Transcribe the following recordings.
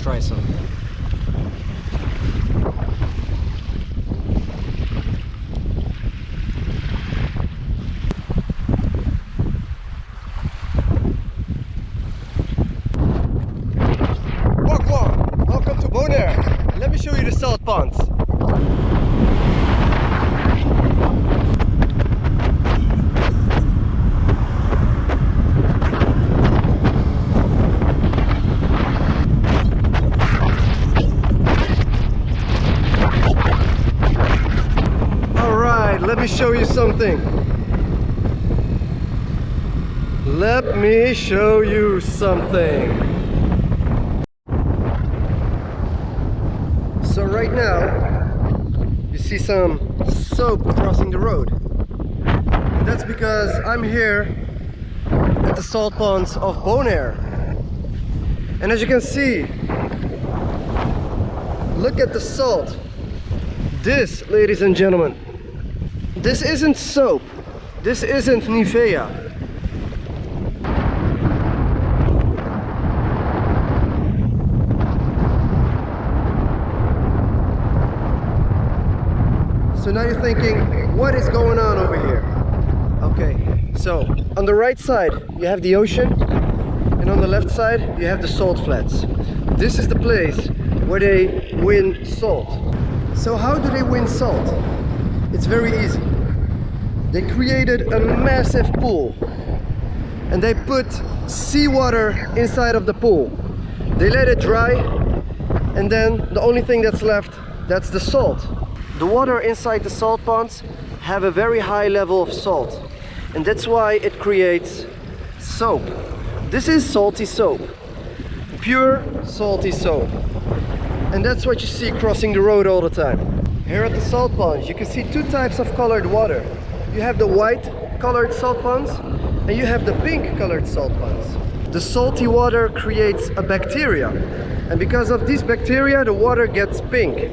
try some. Welcome to Bonaire. Let me show you the salt ponds. Let me show you something. Let me show you something. So right now, you see some soap crossing the road. And that's because I'm here at the salt ponds of Bonaire. And as you can see, look at the salt. This, ladies and gentlemen, this isn't soap. This isn't Nivea. So now you're thinking, what is going on over here? Okay, so on the right side you have the ocean, and on the left side you have the salt flats. This is the place where they win salt. So how do they win salt? It's very easy. They created a massive pool and they put seawater inside of the pool. They let it dry, and then the only thing that's left, that's the salt. The water inside the salt ponds have a very high level of salt, and that's why it creates soap. This is salty soap, pure salty soap, and that's what you see crossing the road all the time. Here at the salt ponds you can see two types of colored water. You have the white colored salt ponds and you have the pink colored salt ponds. The salty water creates a bacteria, and because of these bacteria the water gets pink.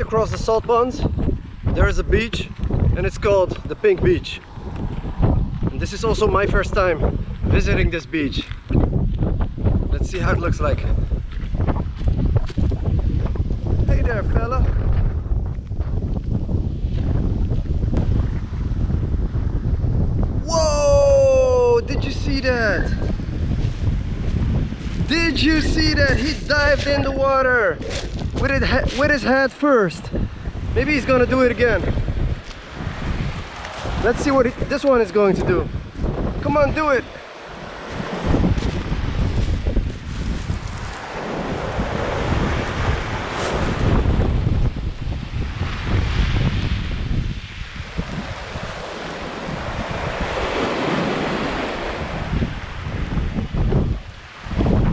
Across the salt ponds there is a beach, and it's called the Pink Beach. And this is also my first time visiting this beach. Let's see how it looks like. Hey there, fella. Whoa! Did you see that? Did you see that? He dived in the water with his head first. Maybe he's gonna do it again. Let's see what this one is going to do. Come on, do it.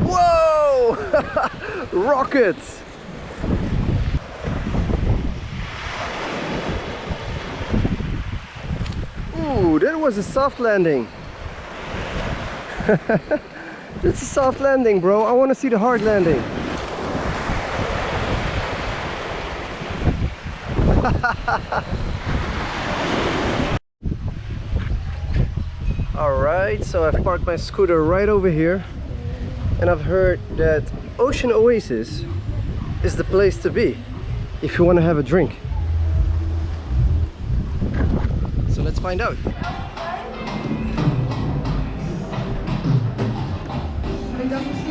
Whoa! Rockets! Ooh, that was a soft landing. That's a soft landing, bro. I want to see the hard landing. Alright, so I've parked my scooter right over here, and I've heard that Ocean Oasis is the place to be if you want to have a drink. So let's find out. Obrigado.